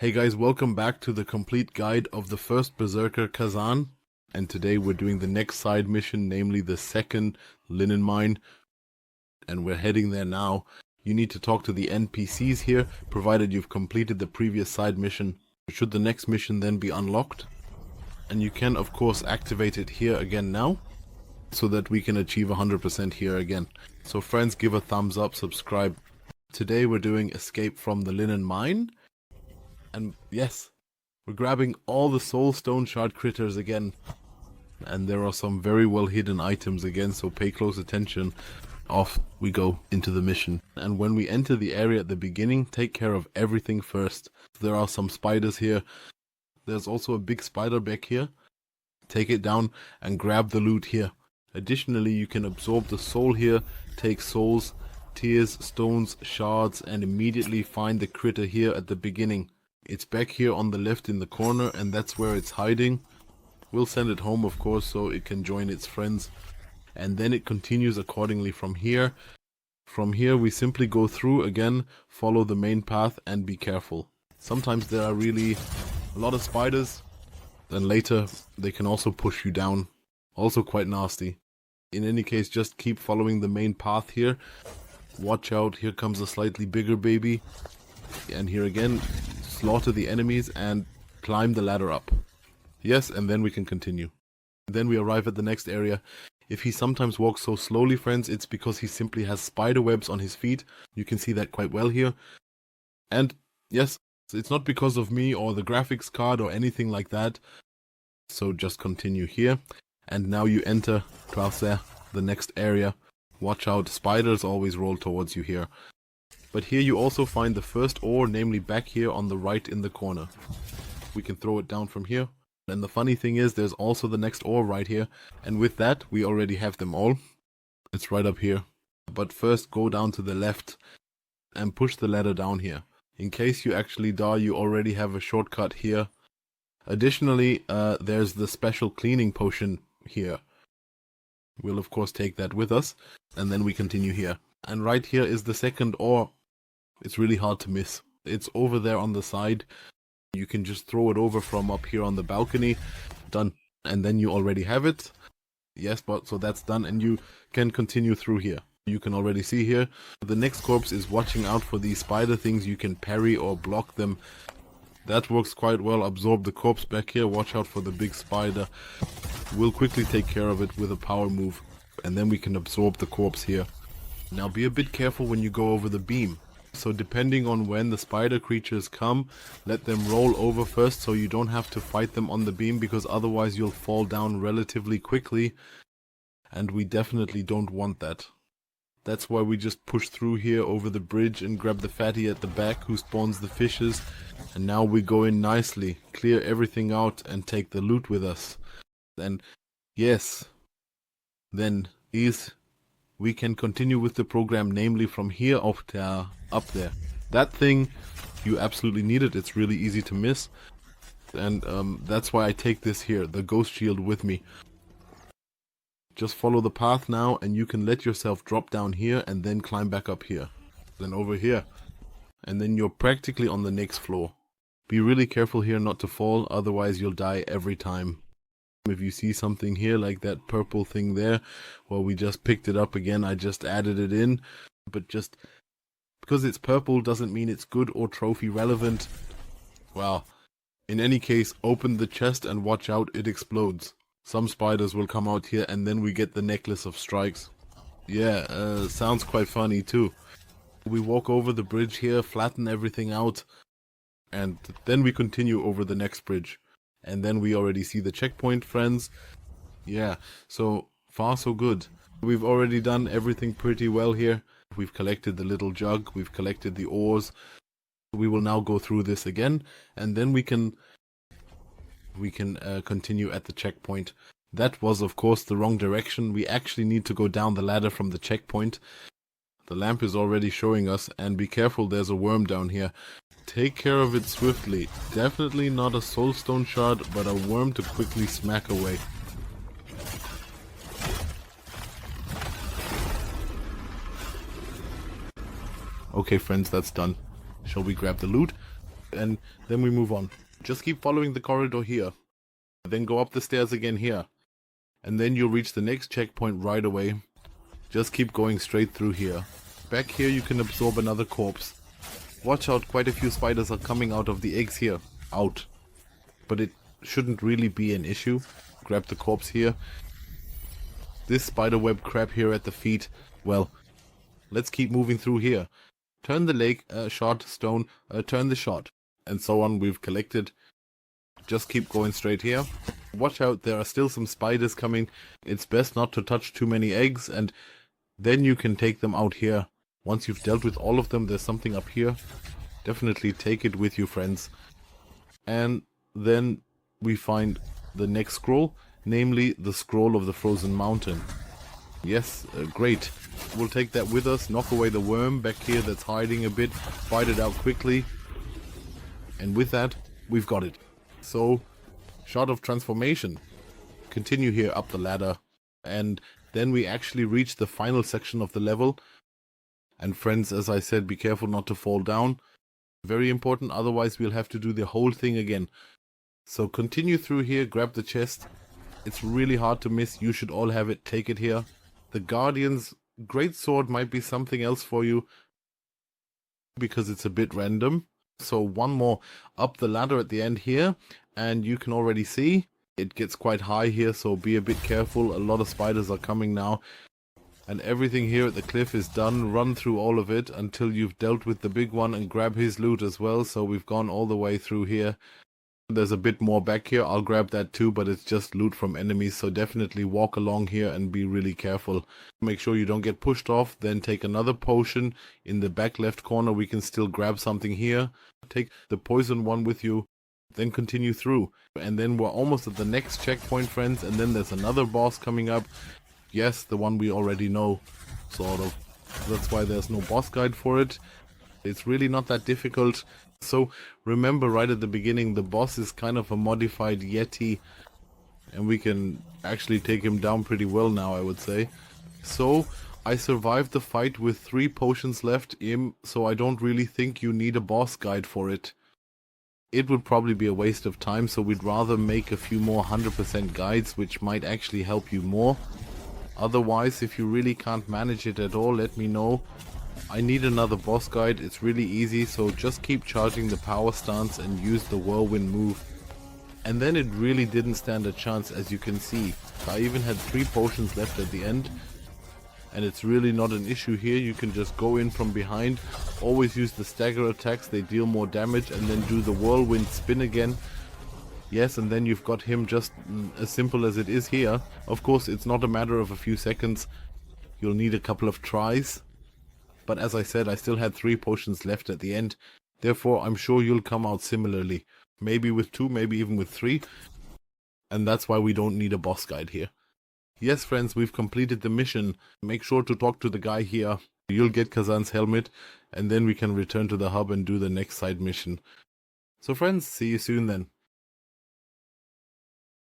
Hey guys, welcome back to the complete guide of the First Berserker Khazan. And today we're doing the next side mission, namely the second Linen Mine. And we're heading there now. You need to talk to the NPCs here, provided you've completed the previous side mission. Should the next mission then be unlocked. And you can of course activate it here again now, so that we can achieve 100% here again. So friends, give a thumbs up, subscribe. Today we're doing Escape from the Linen Mine. And yes, we're grabbing all the Soulstone shard critters again. And there are some very well hidden items again, so pay close attention. Off we go into the mission. And when we enter the area at the beginning, take care of everything first. There are some spiders here. There's also a big spider back here. Take it down and grab the loot here. Additionally, you can absorb the soul here, take souls, tears, stones, shards, and immediately find the critter here at the beginning. It's back here on the left in the corner, and that's where it's hiding. We'll send it home, of course, so it can join its friends. And then it continues accordingly from here. From here, we simply go through again, follow the main path, and be careful. Sometimes there are really a lot of spiders, and later they can also push you down. Also quite nasty. In any case, just keep following the main path here. Watch out, here comes a slightly bigger baby. And here again, slaughter the enemies and climb the ladder up. Yes, and then we can continue. Then we arrive at the next area. If he sometimes walks so slowly, friends, it's because he simply has spider webs on his feet. You can see that quite well here. And yes, it's not because of me or the graphics card or anything like that. So just continue here. And now you enter the next area. Watch out, spiders always roll towards you here. But here you also find the first ore, namely back here on the right in the corner. We can throw it down from here. And the funny thing is, there's also the next ore right here. And with that, we already have them all. It's right up here. But first, go down to the left and push the ladder down here. In case you actually die, you already have a shortcut here. Additionally, there's the special cleaning potion here. We'll of course take that with us. And then we continue here. And right here is the second ore. It's really hard to miss. It's over there on the side. You can just throw it over from up here on the balcony. Done. And then you already have it. Yes, but so that's done, and you can continue through here. You can already see here. The next corpse is watching out for these spider things. You can parry or block them. That works quite well. Absorb the corpse back here. Watch out for the big spider. We'll quickly take care of it with a power move. And then we can absorb the corpse here. Now be a bit careful when you go over the beam. So depending on when the spider creatures come, let them roll over first so you don't have to fight them on the beam, because otherwise you'll fall down relatively quickly. And we definitely don't want that. That's why we just push through here over the bridge and grab the fatty at the back who spawns the fishes. And now we go in nicely, clear everything out and take the loot with us. And yes, then we can continue with the program, namely from here up there. That thing, you absolutely need it. It's really easy to miss. And that's why I take this here, the ghost shield, with me. Just follow the path now, and you can let yourself drop down here and then climb back up here. Then over here. And then you're practically on the next floor. Be really careful here not to fall, otherwise you'll die every time. If you see something here like that purple thing there, well, we just picked it up again. I just added it in, but just because it's purple doesn't mean it's good or trophy relevant. Well, in any case, open the chest and watch out, it explodes. Some spiders will come out here, and then we get the necklace of strikes. Yeah, sounds quite funny too. We walk over the bridge here, flatten everything out, and then we continue over the next bridge. And then we already see the checkpoint, friends. Yeah, so far so good. We've already done everything pretty well here. We've collected the little jug, we've collected the ores. We will now go through this again, and then we can continue at the checkpoint. That was of course the wrong direction. We actually need to go down the ladder from the checkpoint. The lamp is already showing us, and be careful, there's a worm down here. Take care of it swiftly. Definitely not a soulstone shard, but a worm to quickly smack away. Okay friends, that's done. Shall we grab the loot? and then we move on. Just keep following the corridor here. Then go up the stairs again here. And then you'll reach the next checkpoint right away. Just keep going straight through here. Back here you can absorb another corpse. Watch out, quite a few spiders are coming out of the eggs here. Out. But it shouldn't really be an issue. Grab the corpse here. This spiderweb crab here at the feet. Well, let's keep moving through here. Turn the leg, shot, stone, turn the shot. And so on, we've collected. Just keep going straight here. Watch out, there are still some spiders coming. It's best not to touch too many eggs, and then you can take them out here. Once you've dealt with all of them, there's something up here. Definitely take it with you, friends. And then we find the next scroll, namely the Scroll of the Frozen Mountain. Yes, great. We'll take that with us, knock away the worm back here that's hiding a bit, fight it out quickly. And with that, we've got it. So, shot of transformation. Continue here up the ladder. And then we actually reach the final section of the level. And friends, as I said, be careful not to fall down. Very important, otherwise we'll have to do the whole thing again. So continue through here, grab the chest. It's really hard to miss, you should all have it, take it here. The Guardian's Greatsword might be something else for you, because it's a bit random. So one more up the ladder at the end here, and you can already see it gets quite high here, so be a bit careful. A lot of spiders are coming now. And everything here at the cliff is done. Run through all of it until you've dealt with the big one and grab his loot as well. So we've gone all the way through here. There's a bit more back here. I'll grab that too, but it's just loot from enemies. So definitely walk along here and be really careful. Make sure you don't get pushed off. Then take another potion. In the back left corner we can still grab something here. Take the poison one with you. Then continue through. And then we're almost at the next checkpoint, friends. And then there's another boss coming up. Yes, the one we already know, sort of. That's why there's no boss guide for it. It's really not that difficult. So remember right at the beginning, the boss is kind of a modified Yeti. And we can actually take him down pretty well now, I would say. So I survived the fight with 3 potions left in, so I don't really think you need a boss guide for it. It would probably be a waste of time, so we'd rather make a few more 100% guides, which might actually help you more. Otherwise, if you really can't manage it at all, let me know. I need another boss guide. It's really easy, so just keep charging the power stance and use the whirlwind move. And then it really didn't stand a chance, as you can see. I even had 3 potions left at the end. And it's really not an issue here. You can just go in from behind. Always use the stagger attacks, they deal more damage, and then do the whirlwind spin again. Yes, and then you've got him just as simple as it is here. Of course, it's not a matter of a few seconds. You'll need a couple of tries. But as I said, I still had 3 potions left at the end. Therefore, I'm sure you'll come out similarly. Maybe with 2, maybe even with 3. And that's why we don't need a boss guide here. Yes, friends, we've completed the mission. Make sure to talk to the guy here. You'll get Khazan's helmet. And then we can return to the hub and do the next side mission. So friends, see you soon then.